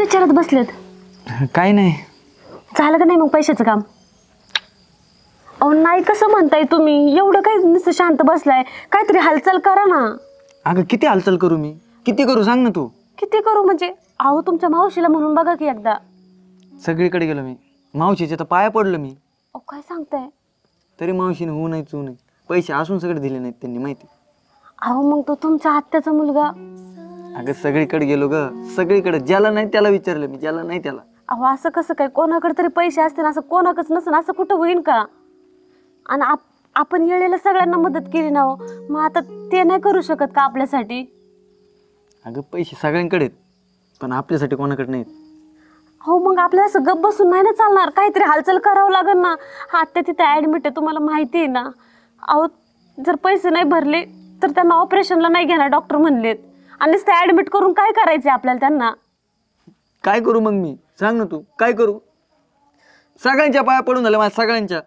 विचारत बसलेत? काही नाही. झालं का नाही मग पैशाचं काम? अहो नाही कसं म्हणताय तुम्ही? एवढं काही नुसतं शांत बसलाय, काहीतरी हालचाल करा ना. अगं किती हालचाल करू मी? किती करू सांग ना तू. किती करू म्हणजे? अहो तुमच्या मावशीला म्हणून बघा की एकदा. सगळीकडे गेलो मी, मावशीच्या तर पाया पडलो मी. अहो काय सांगताय? तरी मावशीने होऊ नाही चू नाही, पैसे असून सगळे दिले नाहीत त्यांनी माहिती. अहो मग तो तुमच्या आत्याचा मुलगा. अगं सगळीकडे गेलो ग, सगळीकडे. ज्याला नाही त्याला विचारलं मी, ज्याला नाही त्याला. अहो असं कसं काय? कोणाकडे तरी पैसे असतील, असं कोणाकच नसेल असं कुठं होईन का? आणि आपण येळेला सगळ्यांना मदत केली ना हो, मग आता ते नाही करू शकत का आपल्यासाठी? अगं पैसे सगळ्यांकडे आहेत, पण आपल्यासाठी कोणाकडे नाहीत. हो मग आपल्याला असं गप्प बसून नाही ना चालणार, काहीतरी हालचाल करावं लागेल ना. हा त्या तिथे ॲडमिट आहे, तुम्हाला माहिती आहे ना. अहो जर पैसे नाही भरले तर त्यांना ऑपरेशनला नाही घेणार डॉक्टर म्हणलेत. आणि ते ॲडमिट करून काय करायचे आपल्याला त्यांना? काय करू मग मी? सांग ना तू, काय करू? सगळ्यांच्या पाया पडून झालं माझ्या, सगळ्यांच्या.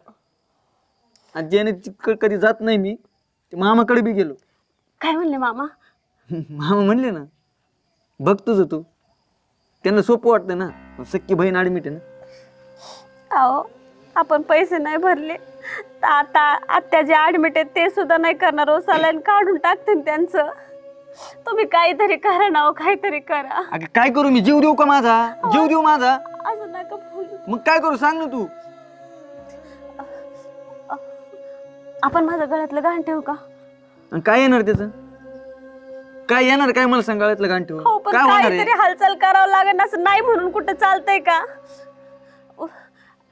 आणि ज्याने कधी जात नाही मी, ते मामाकडे बी गेलो. काय म्हणले मामा? मामा म्हणले ना, बघ तुझं तू. त्यांना सोपं वाटतं ना, सख्खी बहीण ॲडमिट आहे ना. अहो आपण पैसे नाही भरले तर आता आत्या जे ॲडमिट आहेत ते सुद्धा नाही करणार हो, सलाईन काढून टाकतील त्यांचं. तुम्ही काहीतरी करा ना हो, काहीतरी करा. अगं काय करू मी? जीव देऊ का माझा? जीव देऊ माझा? असं नका बोलू. मग काय करू सांग ना तू. आपण माझं गळ्यातलं गहाण ठेवू का? आणि काय येणार त्याचं? काय येणार? काय मला सांग, गळ्यातलं गहाण ठेवून हो पण काय होणार काहीतरी आहे? हालचाल करावं लागेल ना, असं नाही म्हणून कुठं चालतंय का?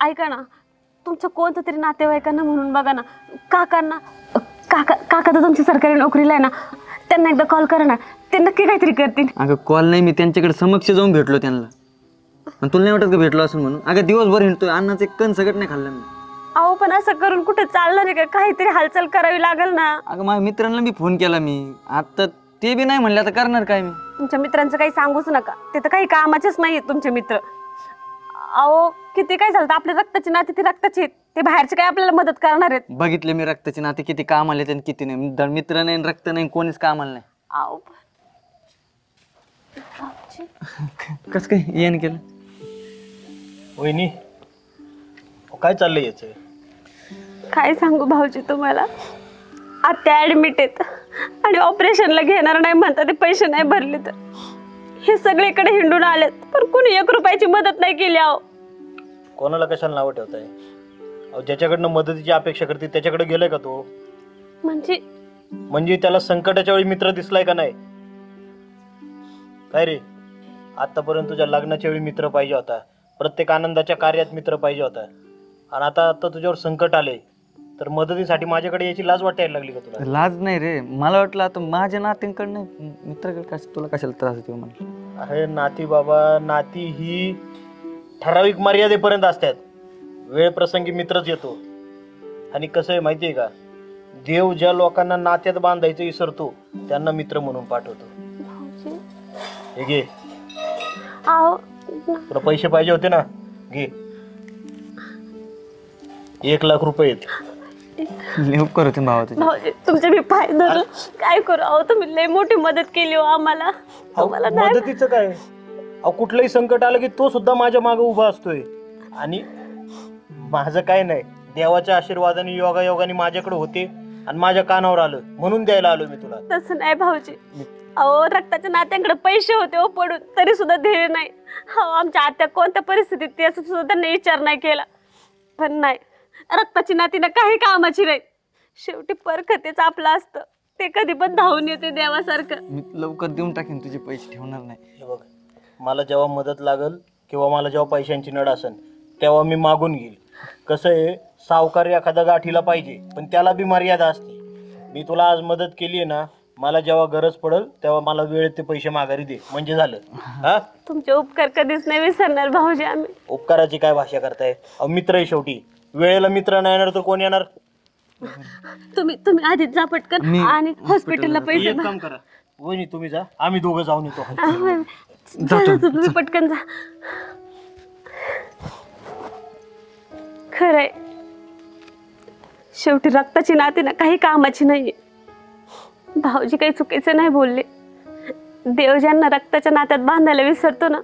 ऐका ना, तुमचं कोणतं तरी नातेवाईकांना म्हणून बघा ना, काकांना. काका तर तुमची सरकारी नोकरीला आहे ना, त्यांना एकदा कॉल करा ना, ते नक्की काहीतरी करतील. अगं कॉल नाही, मी त्यांच्याकडे समक्ष जाऊन भेटलो त्यांना. आणि तुला नाही वाटत का भेटलो असं म्हणून? अगं दिवसभर हिंडतोय, अन्नाचं एक कण सगळं नाही खाल्लं मी. अहो पण असं करून कुठे चालणार आहे का? काहीतरी हालचाल करावी लागेल ना. अगं माझ्या मित्रांना मी फोन केला मी आता, ते बी नाही म्हणले. आता करणार काय मी? तुमच्या मित्रांचं काही सांगूच नका, ते तर काही कामाचेच नाही तुमचे मित्र. अहो किती काय झालं, आपल्या रक्ताची नाती ती रक्ताची आहेत, ते बाहेरचे काय आपल्याला मदत करणार आहेत? बघितले मी रक्ताचे नाते किती काम आले आणि किती नाही. मित्र नाही, रक्त नाही, कोणीच कामाला नाही. अहो कसं काय येणं केलं? वहिनी काय चाललंय याचं? काय सांगू भाऊजी तुम्हाला, आत्या ॲडमिट आहेत आणि ऑपरेशनला घेणार नाही म्हणतात, ते पैसे नाही भरले तर. हे सगळीकडे हिंडून आलेत, पण कोणी 1 रुपयाची मदत नाही केली. अहो कोणाला कशाला नावं ठेवताय? अहो ज्याच्याकडनं मदतीची अपेक्षा करते त्याच्याकडे गेलाय का तो? म्हणजे त्याला संकटाच्या वेळी मित्र दिसलाय का नाही? काय रे, आतापर्यंत तुझ्या लग्नाच्या वेळी मित्र पाहिजे होता, प्रत्येक आनंदाच्या कार्यात मित्र पाहिजे होता, आणि आता तुझ्यावर संकट आले तर मदतीसाठी माझ्याकडे याची लाज वाटायला लागली का तुला? लाज नाही रे, मला वाटलं आता माझ्या नात्यांकडनं मित्राकडे तुला कशाला त्रास देतो मला? अरे नाती बाबा, नाती ही ठराविक मर्यादेपर्यंत असतात. वेळ प्रसंगी मित्रच येतो. आणि कसं आहे माहिती आहे का, देव ज्या लोकांना नात्यात बांधायचं विसरतो त्यांना मित्र म्हणून पाठवतो. हे घे, तुला पैसे पाहिजे होते ना, घे. 1 लाख रुपये आहेत. लवकर होते भावा तुझे. तुमचे मी पाय धरलं, काय करू? अहो तुम्ही लय मोठी मदत केली हो आम्हाला. मदतीचं काय? अहो कुठलंही संकट आलं की तो सुद्धा माझ्या मागे उभा असतोय. आणि माझं काय नाही, देवाच्या आशीर्वादाने योगायोगाने माझ्याकडे होते आणि माझ्या कानावर आलं म्हणून द्यायला आलो मी तुला. तसं नाही भाऊजी, अहो रक्ताच्या नात्यांकडे पैसे होते हो पडून, तरी सुद्धा ध्येय नाही. हो आमच्या आत्या कोणत्या परिस्थितीत ते असं सुद्धा त्यांनी विचार नाही केला. पण नाही, रक्ताची नाती ना काही कामाची नाही. शेवटी परखतेच आपलं असतं, ते कधी पण धावून येते देवासारखं. मी लवकर देऊन टाकेन तुझे पैसे, ठेवणार नाही. हे बघ, मला जेव्हा मदत लागल किंवा मला जेव्हा पैशांची नड असेल तेव्हा मी मागून घेईल. कसं आहे, सावकार एखादा गाठीला पाहिजे पण त्याला बी मर्यादा असते. मी तुला आज मदत केली आहे ना, मला जेव्हा गरज पडेल तेव्हा मला वेळेत ते पैसे माघारी दे, म्हणजे झालं. हा, तुमचे उपकार कधीच नाही विसरणार भाऊजी आम्ही. उपकाराची काय भाषा करताय? मित्र आहे शेवटी. वेळेला मित्र नाही येणार तर कोण येणार? तुम्ही आधीच जा पटकन आणि हॉस्पिटलला पैसे. एक काम करा वहिनी, तुम्ही जा, आम्ही दोघं जाऊन येतो. तुम्ही पटकन जा. खरंय, शेवटी रक्ताची नाती ना काही कामाची नाहीये. भाऊजी काही चुकीचं नाही बोलले. देव ज्यांना रक्ताच्या नात्यात बांधायला विसरतो ना,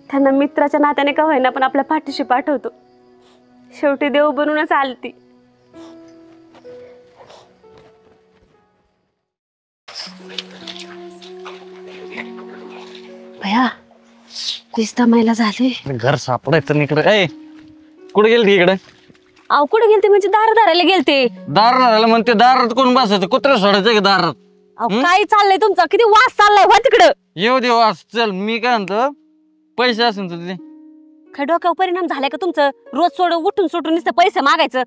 त्यांना मित्राच्या नात्याने का होईना पण आपल्या पाठीशी पाठवतो. शेवटी देव बनूनच आलती. भया 20 महिला झाले. घर सापडायचं इकडे. कुठे गेलती इकडे? अहो कुठे गेलते म्हणजे दार दाराला गेलते. दारात म्हणते दारात कोण बसायचं? कुत्रा सोडायचं का दारात? अहो काय चाललंय तुमचं? किती वास चाललाय हो तिकडं. येऊ दे वास. चल मी काय म्हणतो, पैसे असेल तर दे. काय डोक्यावर परिणाम झालाय का तुमचं? रोज उठून सुटून नुसतं पैसे मागायचं.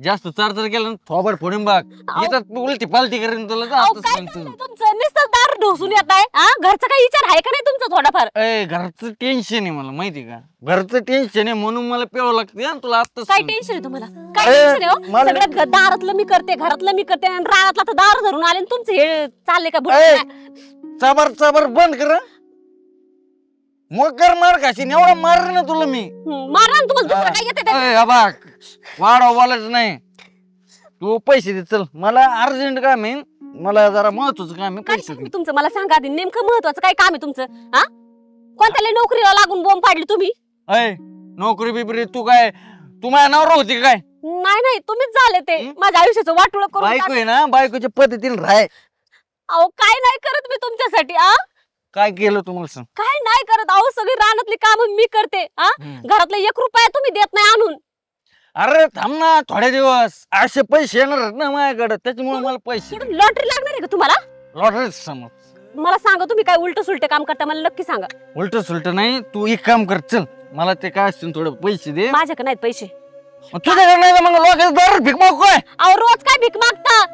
जास्त चार केलं थोबड फोडून बघ. येतात उलटी पालटी करेन तुला. अहो, काय चाललंय तुमचं? नुसतं दार ढोसून येत आहे. घरचा काही विचार आहे का नाही तुमचा थोडाफार? घरचं टेन्शन आहे मला माहिती का. घरचं टेन्शन आहे म्हणून मला प्यावं लागतं तुला. आता काय टेन्शन आहे तुम्हाला? काय टेन्शन आहे हो? सगळ्यात दारातलं मी करते, घरातलं मी करते आणि रानातला तर दार धरून आले आणि तुमचं हे चाललंय का? चबर चबर बंद कर. मग मार खाशीन. एवढा मार ना तुला मी. मारा ना तुम्हाला. दुसरं काय येते? वाढ बोलायचं नाही. तू पैसे दे. चल मला अर्जंट काम आहे. मला जरा महत्वाचं काम आहे. पैसे दे. तुमचं मला सांगा आधी नेमकं महत्वाचं काय काम आहे तुमचं? हा कोणत्या नोकरीला लागून बोंब पाडली तुम्ही? नोकरी बिबरी तू काय? तू माझ्या नावर होती काय? नाही नाही तुम्हीच झाले ते. माझ्या आयुष्याचं वाटोळं करून बायको आहे ना, बायकोच्या पद्धतीने राहाय. अहो काय नाही करत मी तुमच्यासाठी. काय केलं तुम्हाला सांग? काय नाही करत. अहो सगळी रानातली कामं मी करते. घरातला 1 रुपया तुम्ही देत नाही आणून. अरे थांब ना थोडे दिवस. असे पैसे येणार ना माझ्याकडे, त्याच्यामुळे मला पैसे. लॉटरी लागणार आहे का तुम्हाला? लॉटरी समज. मला सांगा तुम्ही काय उलट सुलट काम करता मला नक्की सांगा. उलट सुलट नाही. तू एक काम कर. चल मला ते काय असतील थोडे पैसे दे. माझ्याकडे नाहीत पैसे. तुझ्याकडे नाही मग लोकांचं दारू भीक मागू काय? अहो रोज काय भीक मागता?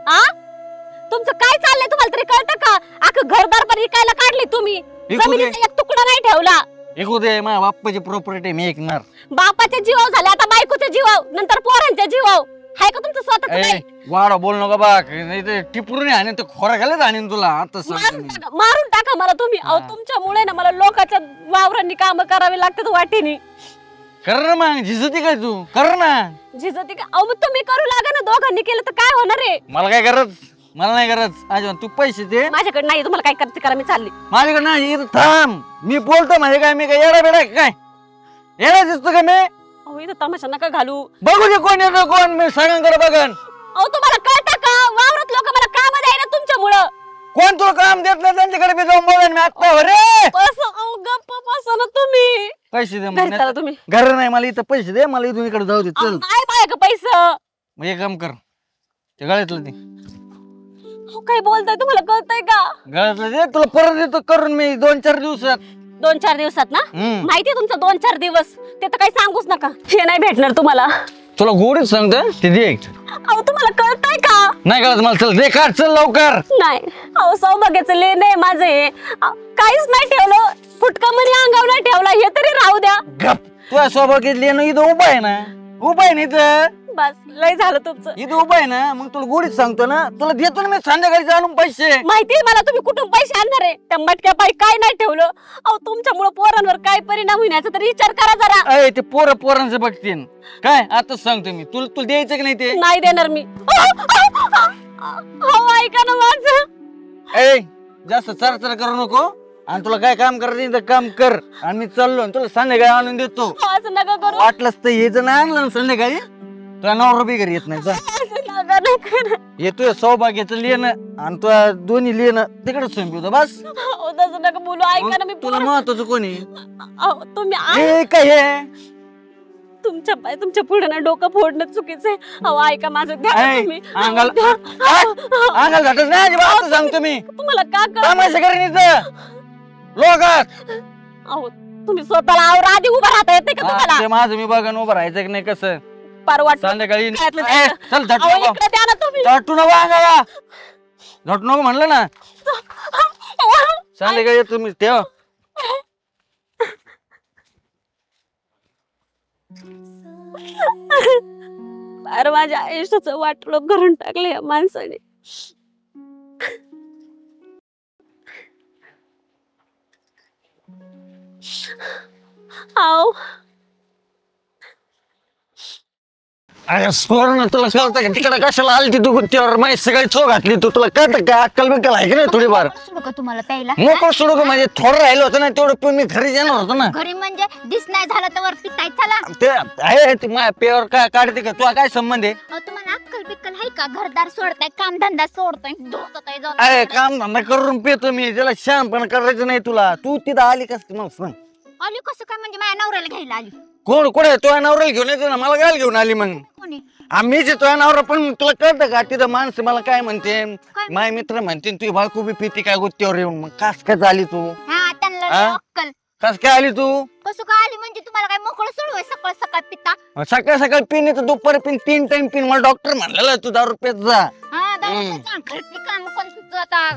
तुमचं काय चाललंय तुम्हाला तरी कळतं का? अख्खं घरदार पण विकायला काढले तुम्ही. जमिनीचा एक तुकडा नाही ठेवला. ऐकू दे. माझ्या बाप्पाची प्रॉपर्टी मी ऐकणार. बापाच्या जीवाव झाले आता बायकोच्या जीवाव नंतर पोरांच्या जीवाव. हाय का तुमचं स्वतःच नाही? वाढ बोल नका बा. नाही ते टिपरून आणि ते खोरा घालत आणि तुला आता मारून टाका मला तुम्ही. अहो तुमच्यामुळे ना मला लोकांच्या वावरांनी काम करावी लागतात वाटेनी. कर ना मग. झिजती काय तू? कर ना. झिजती का? अहो मग तुम्ही करू लागा ना. दोघांनी केलं तर काय होणार आहे? मला काय गरज? मला नाही गरज अजिबात. तू पैसे दे. माझ्याकडे नाही. तुम्हाला काय करायचं करा. मी चालली. माझ्याकडे नाही. इथं थांब. मी बोलतो म्हणजे काय? मी काय येडा बेडा काय? येडा दिसतो का मी? अहो इथं तमाशा नका घालू. बघू दे कोण येतो कोण. मी सगळ्यांकडे बघन. अहो तुम्हाला कळतं का? वावरात लोक मला काम द्यायला तुमच्यामुळं. कोण तुला काम देत नाही त्यांच्याकडे मी जाऊन बघन. मी आता रे गप्प बसा ना तुम्ही. पैसे दे. घरी चला तुम्ही. घर नाही मला इथं. पैसे दे मला. इथून इकडे जाऊ दे. चल नाही माझ्याकडे पैसे. मग एक काम कर. ते गळ्यातलं ते. काय बोलताय? तुम्हाला कळतंय का? गळ्यातलं दे. तुला परत देतो करून मी 2-4 दिवसात. 2-4 दिवसात ना? माहितीये तुमचं 2-4 दिवस. ते तर काही सांगूच नका. हे नाही भेटणार तुम्हाला. तुला गोडीच सांगतो ते दे. अहो तुम्हाला कळतंय का? नाही कळत मला. चल दे. काढ चल लवकर. नाही. अहो सौभाग्याचं लेण आहे माझं हे. काहीच नाही ठेवलं. फुटका मनी अंगावर नाही ठेवला. हे तरी राहू द्या. गप. तुझ्या सौभाग्यात लेणं इथं उभा आहे ना. उभा आहे ना इथं. बस लय झालं तुमचं. इथं उभा आहे ना. मग तुला गोडीच सांगतो ना. तुला देतो ना मी संध्याकाळी आणून पैसे. माहितीये मला तुम्ही कुठून पैसे आणणार आहे. त्या मटक्या पायी काय नाही ठेवलं. अहो तुमच्यामुळे पोरांवर काय परिणाम होईल याचा तरी विचार करा जरा. अय ते पोरांचं बघतीन काय. आताच सांगतो मी. तुला द्यायचं की नाही ते? नाही देणार मी. अहो ऐका ना माझं. ए जास्त चरचर करू नको. आणि तुला काय काम करायचं तर काम कर. आणि मी चाललो आणि तुला संध्याकाळी आणून देतो. असं नका करू. वाटलंच तर हे जर नाही आणलं ना संध्याकाळी तुला 9 रुपये घरी येत नाही. असं नका नाही करा. येतोय सौभाग्याचं लेणं आणि तुला दोन्ही लेणं तिकडच संपवतो बस. अहो तसं नका बोलू. ऐका ना मी तुला महत्वाचं कोणी? अहो तुम्ही हे काय हे? तुमच्या पुढे ना डोकं फोडणं चुकीचं आहे. अहो ऐका माझं ध्यान तुम्ही. अंगाल घाटच नाही अजिबात सांगतो मी. तुम्हाला का तमाशा करीन इथं लोकात. अहो तुम्ही स्वतःला आवर आधी उभा राहता येते का तुम्हाला? ते माझं मी बघन उभं राहायचं की नाही कसं. परवाट संध्याकाळी चल झटू द्या ना तुम्ही. नको अंगाला. झटू नको म्हणलं ना. संध्याकाळी तुम्ही ठेव. अरे माझ्या आयुष्याचं वाटोळं करून टाकलं या माणसाने. अरे स्मोर ना तुला कळतं का तिकडे कशाला आली ती तू गुत्तीवर माहिती सगळी चो घातली तू तुला कळतं का अक्कल बिक्कल आहे की नाही थोडीफार सोडू का तुम्हाला प्यायला मोकळ सोडू का म्हणजे थोडं राहिलं होतं ना तेवढं पण मी घरी येणार होतो ना घरी म्हणजे दिस नाही झालं तर वरती काय चला ते आहे ती माझ्या पेवर काय काढते का तुला काय संबंध आहे तुम्हाला अक्कल बिक्कल आहे का घरदार सोडताय काम धंदा सोडताय धोकताय अरे काम धंदा करून पितो मी त्याला शहाणपण करायचं नाही तुला तू तिथं आली कस मग सांग आली कसं काय म्हणजे माझ्या नवऱ्याला घ्यायला आली कोण कुठे तुझ्या नवऱ्याला घेऊन येतो ना मला काय घेऊन आली मग कोणी आम्हीच तुझ्या नवरा पण तुला कळतं का तिथं माणसं मला काय म्हणते माझे मित्र म्हणते तुझी बायको बी पिती काय गुत्तीवर येऊन मग कस काय झाली तू हा त्यांना हा? लय अक्कल कस काय आली तू कसं काय आली म्हणजे तुम्हाला काय मोकळं सोडू सकाळ सकाळ पिता सकाळ सकाळ पिणे तर दुपारी पिन 3 टाइम पिन मला डॉक्टर म्हणलेला तू 10 रुपयात जा हा घरची काम पण तुझं आता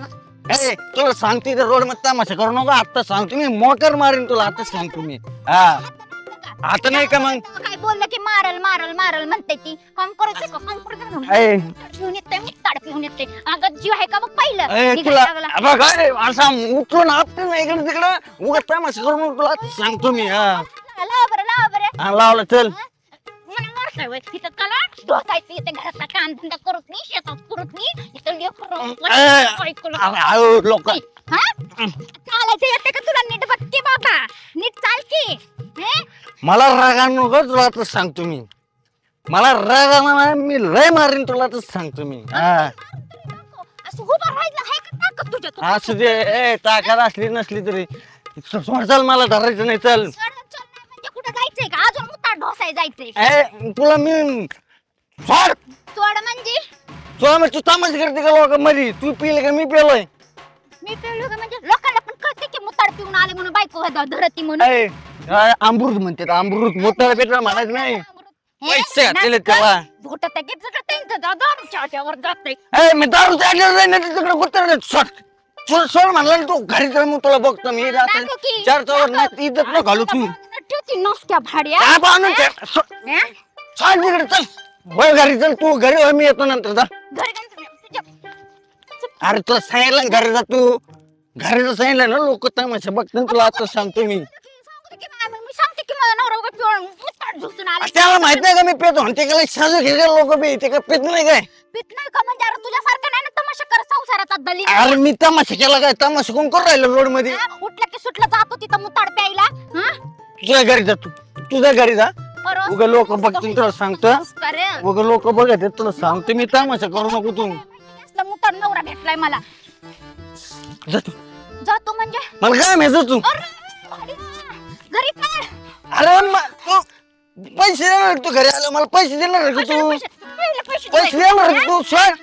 ए तुला सांगते रोड मध्ये तमाशा करू नका आता सांगतो मी मोटर मारीन तुला आता सांगतो मी हा आता नाही का मग काय बोललं की मारल मारल मारल म्हणते ती काम करायचं का काम करायचं ए पिऊन येते मुताड पिऊन येते अगं जीव आहे का बघ पहिलं ए निघायला तुला लागला. बघ अरे असा उठून आपलं नाही इकडे तिकडं उगाच तमाशा करू नको तुला आता सांगतो मी हा लावा बरं हा, लावलं चल मला मारताय वय तिथं कला डोकायचं इथे घरातला काम धंदा करत नाही शेतात करत नाही इथं लोक चालायचं येते का तुला नीट बघ की बाबा नीट चाल की हे? मला राग आणू नको तुला आता सांगतो मी मला राग आणा मी लय मारीन तुला आता सांगतो मी हा असं उभं राहिलं आहे का ताकद तुझ्यात असू दे ए ताकद असली नसली तरी सोड चल मला धरायचं नाही चल चल नाही म्हणजे कुठं जायचंय का अजून मुताड ढोसाय जायचंय ए तुला मी सोड सोड म्हणजे तुला मग तू तामच करते का लोक मधी तू पिले का मी पेलोय मी पिळलो का म्हणजे लोकांना पण कळते की मुताड पिऊन आले म्हणून बायको धरती म्हणून ए अमृत म्हणते अमृत मोठा पेटला म्हणायचं नाही हे? पैसे घातलेले नाटकं? त्याला. घोटत आहे की जगत आहे इथं दारूच्या आट्यावर जातंय. ए मी दारू चाललेलं नाही तिकडे कुत्र सोड सोड सोड म्हणला ना तू घरी तर मग तुला बघतो मी आता दाखव की. चार चौर नाही इज्जत न घालू तू ठेवती नसत्या भाड्या काय बांधून ठेव. हे? सोड तिकडे चल बघ घरी चल तू घरी हो, मी येतो नंतर जा घरी गेलं तुझ्या- अरे तुला सांगितलं ना घरी जा तू घरी जर सांगितलं ना लोक तमाशा बघतात तुला आता सांगतो मी सांगते की नाही, मी सांगते की माझा नवरा उगाच पिऊन मुताड झोसून आला. त्याला माहित नाही का मी पेतो म्हणते का साजू घे लोक बी ते का पेत नाही काय पित नाही का म्हणजे अरे तुझ्यासारखं नाही ना तमाशा कर संसाराचा दली अरे मी तमाशा केला काय तमाशा कोण करून राहिलो रोड मध्ये उठलं की सुटलं जातो तिथं मुताड प्यायला हा? तुझ्या घरी जा तू तुझ्या घरी जा परवा- उगा लोक बघतील तुला सांगतो अरे, उगा लोक बघत आहेत, तुला सांगतो मी तमाशा करू नको तू असला मुताड नवरा भेटलाय मला जा तू जातो म्हणजे मला काय माहिती तू अरे, घरी काय अरे तू पैसे देणार का तू घरी आलं मला पैसे देणार का तू पैसे देणार का तू सोड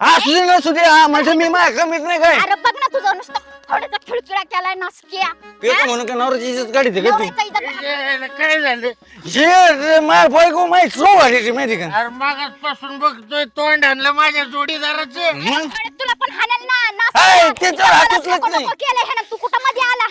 असू दे नसू दे हा म्हणजे मी माझ्या कमीत नाही काय अरे बघ ना तुझं नुसतं थोडासा खिळखिळा केलाय नासक्या पेतो म्हणून का नवऱ्याची इज्जत काढते का तू नवऱ्याचा इज्जत- काय झालं हे माझ्या बायको माहिती सो वाढली माहिती का अरे मागासपासून बघतोय तोंड आणलं माझ्या जोडीदाराचं मग अरे तुला पण हाणेल ना हाय, ते तर हातच नको नाही. नको केलंय ह्यानं, तू कुठं मध्ये आला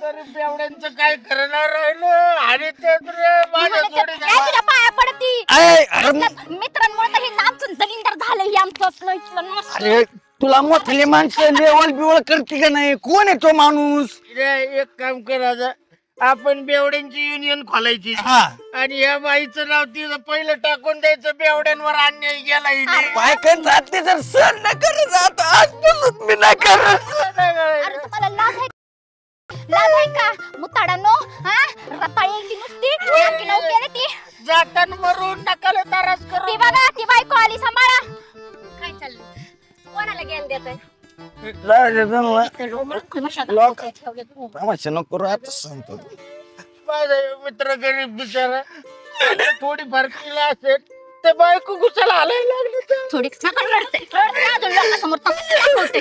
गरीब बेवड्यांचं काय करणार राहिलं आणि ते रे माझ्या ए, जोडीदार तुझ्या पाया पडती अरे अरे मित्रांमुळे तर हे आमचं दलिंदर झालं हे आमचं असलं इथलं नसलं. अरे तुला मोठले माणसं लेवल बिवळ करते का नाही कोण आहे तो माणूस एक काम करा आपण बेवड्यांची युनियन खोलायची हा आणि या बाईचं नाव तिथं पहिलं टाकून द्यायचं बेवड्यांवर अन्याय गेला हिने. बायकन जाते जर सण न करत जात आजपासून मी नाही करत अरे तुम्हाला लाज आहे का मुताडानो हा रताळी एकटी नुसती आणखी नऊ केली ती जाताना मरून नकाल तारास ती करू बघा ती बायको आली सांभाळा काय चाललं कोणाला ज्ञान देत तमाशा नको आता सांगतो माझा मित्र गरीब बिचारा थोडी फारकीला असेल ते बायको घुसायला हालायला लागली तर. थोडी नका रडते अजून लोकांसमोर दाखवते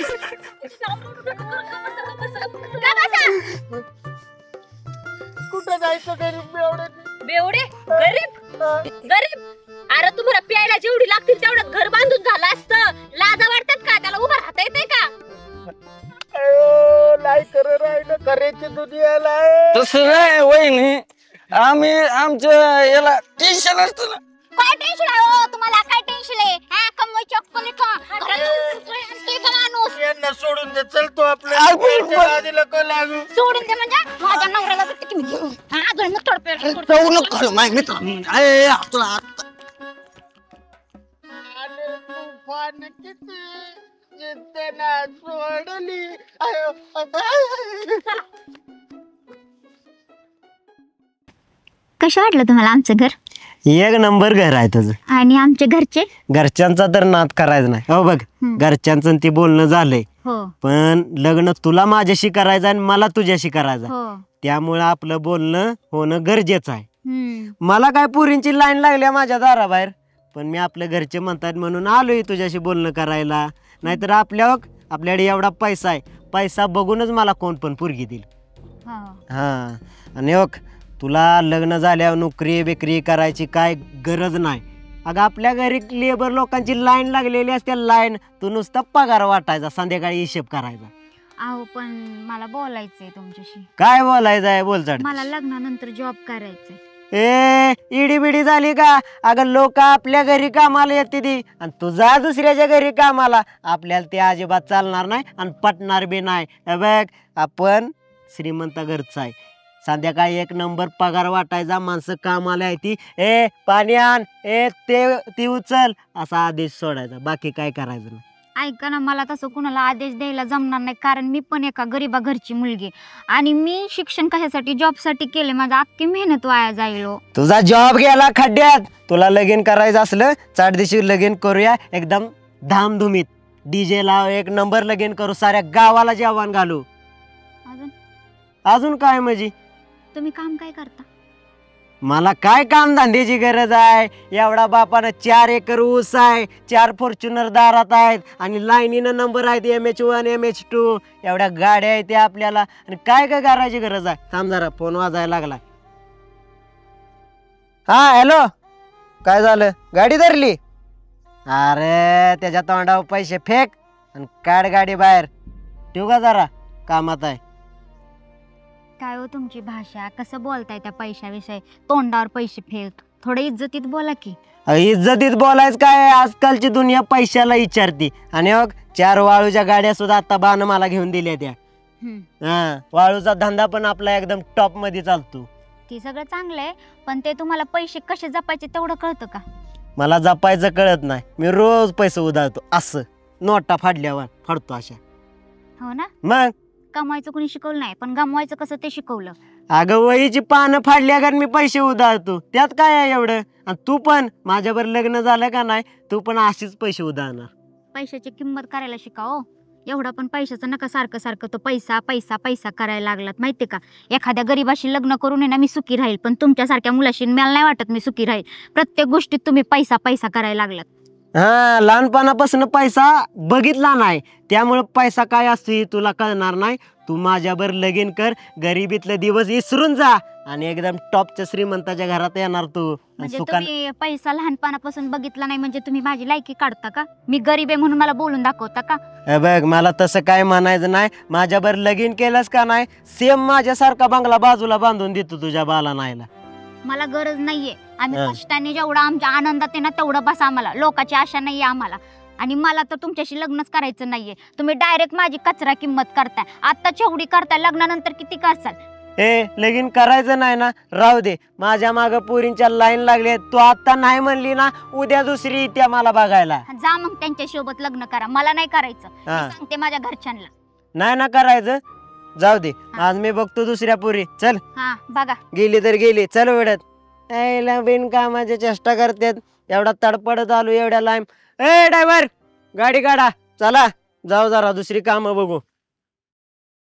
कुठं जायचं गरीब बेवड्याने बेवडे गरीब अरे तुम्हाला प्यायला जेवढी लागतील तेवढं घर बांधून झालं असतं लाजा वाटतात का त्याला उभं राहता येते का नाही कर राहिलं करायची दुनियाला तसं नाही वहिनी आम्ही आमच्या याला टेन्शन असतं ना काय टेन्शन आहे हो तुम्हाला काय टेन्शन आहे हा कमवायची अक्कल आहे का घरात आणतोय का माणूस यांना सोडून दे चल तो अरे, आपल्या आधी नको लागू सोडून दे म्हणजे माझ्या नवऱ्याला भेटते की मी घेऊन हा अजून काय मुतड पेट जाऊ नको माझ्या मित्र कसं वाटलं तुम्हाला आमचं घर एक नंबर घर आहे तुझं. आणि आमचे घरचे घरच्यांचा तर नाद करायचा नाही. हो बघ घरच्यांचं आणि ते बोलणं झालंय हो पण लग्न तुला माझ्याशी करायचं आणि मला तुझ्याशी करायचं हो त्यामुळं आपलं बोलणं होणं गरजेचं आहे. हम्म. मला काय पुरींची लाईन लागल्या माझ्या दाराबाहेर पण मी आपल्या घरचे म्हणतात म्हणून आलोय तुझ्याशी बोलणं करायला. नाहीतर आपल्याकडे एवढा पैसा आहे पैसा बघूनच मला कोण पण पुरगी देईल. हो. हा आणि हो तुला लग्न झाल्यावर नोकरी बेकरी करायची काय गरज नाही. अगं आपल्या घरी लेबर लोकांची लाईन लागलेली असते लाईन तू नुसता पगार वाटायचा संध्याकाळी हिशेब करायचा. अहो पण मला बोलायचंय तुमच्याशी. काय बोलायचं आहे बोलचाड. मला लग्नानंतर जॉब करायचंय. ए इडी बिडी झाली का. अगं लोक आपल्या घरी कामाला येते ती आणि तुझा दुसऱ्याच्या घरी कामाला आपल्याला ते अजिबात चालणार नाही आणि पटणार बी नाही. हे बघ आपण श्रीमंत घरचा आहे संध्याकाळी एक नंबर पगार वाटायचा माणसं कामाला आहे ती ए पाणी आण ए ती उचल असा आदेश सोडायचा बाकी काय करायचं नाही. ऐका ना मला तसं कुणाला आदेश द्यायला जमणार नाही कारण मी पण एका गरीबा घरची मुलगी आणि मी शिक्षण कशासाठी जॉबसाठी केले माझी अख्खी मेहनत वाया जाईल. तुझा जॉब गेला खड्ड्यात. तुला लगीन करायचं असलं चारदिवशी लगीन करूया एकदम धामधुमीत डीजे लाव एक नंबर लगीन करू साऱ्या गावाला जेवण घालू. अजून काय म्हणजे तुम्ही काम काय करता. मला काय काम धंद्याची गरज आहे. एवढा बापानं 4 एकर ऊस आहे 4 फॉर्च्युनर दारात आहेत आणि लाईनीनं नंबर आहेत MH1 MH2 एवढ्या गाड्या आहेत त्या आपल्याला आणि काय काय करायची गरज आहे. थांब जरा फोन वाजायला लागला. हा हॅलो काय झालं गाडी धरली. अरे त्याच्या तोंडावर पैसे फेक आणि काढ गाडी बाहेर. ठेवू का जरा कामात आहे. काय हो तुमची भाषा कसं बोलताय त्या पैशाविषयी तोंडावर पैसे फेक थोडं इज्जतीत बोला की. इज्जतीत बोलायचं काय आजकालची दुनिया पैशाला विचारती. आणि मग 4 वाळूच्या गाड्या सुद्धा आता बाण मला घेऊन दिल्या त्या. हा वाळूचा धंदा पण आपला एकदम टॉप मध्ये चालतो. ती सगळं चांगलं आहे पण ते तुम्हाला पैसे कसे जपायचे तेवढं कळतं का. मला जपायचं कळत नाही. मी रोज पैसे उधळतो असं नोटा फाडल्यावर फाडतो अशा. हो ना मग कमवायचं कोणी शिकवलं नाही पण गमवायचं कसं ते शिकवलं. अगं वहीची पानं फाडल्या कारण मी पैसे उधळतो त्यात काय आहे एवढं. आणि तू पण माझ्यावर लग्न झालं का नाही तू पण अशीच पैसे उधळणार. पैशाची किंमत करायला शिकाव. एवढा पण पैशाचं नका सारखं सारखं तो पैसा पैसा पैसा करायला लागलात माहितीये का. एखाद्या गरीबाशी लग्न करून आहे ना मी सुखी राहील पण तुमच्यासारख्या मुलाशी मला नाही वाटत मी सुखी राहील. प्रत्येक गोष्टीत तुम्ही पैसा पैसा करायला लागलात. हा लहानपणापासून पैसा बघितला नाही त्यामुळे पैसा काय असतो तुला कळणार नाही. तू माझ्यावर लगीन कर गरिबीतले दिवस विसरून जा आणि एकदम टॉपच्या श्रीमंताच्या घरात येणार तू. म्हणजे तुम्ही पैसा लहानपणापासून बघितला नाही म्हणजे तुम्ही माझी लायकी काढता का. मी गरीब आहे म्हणून मला बोलून दाखवता का. बघ मला तसं काय म्हणायचं नाही. माझ्यावर लगीन केलंस का नाही सेम माझ्यासारखा बंगला बाजूला बांधून देतो तुझ्या बाला नाहीला. मला गरज नाहीये. आम्ही कष्टाने जेवढा आमच्या आनंदात आहे ना तेवढं बस आम्हाला लोकांची आशा नाहीये आम्हाला. आणि मला तर तुमच्याशी लग्नच करायचं नाहीये. तुम्ही डायरेक्ट माझी कचरा किंमत करताय. आता एवढी करताय लग्नानंतर किती करसाल. ए लगीन करायचं नाही ना राहू दे. माझ्या मागं पोरींच्या लाईन लागले तू आता नाही म्हणली ना उद्या दुसरी त्या मला बघायला. जा मग त्यांच्यासोबत लग्न करा मला नाही करायचं. मी सांगते माझ्या घरच्यांना. नाही ना करायचं जाऊ दे. आज मी बघतो दुसऱ्या पोरी. चल हा बघा गेली तर गेली. चल वेळत बिनकामाच्या चेष्टा करतात. एवढा तडपडत आलो एवढ्या लाईन. ए ड्रायव्हर गाडी काढा चला जाऊ जरा दुसरी कामं बघू.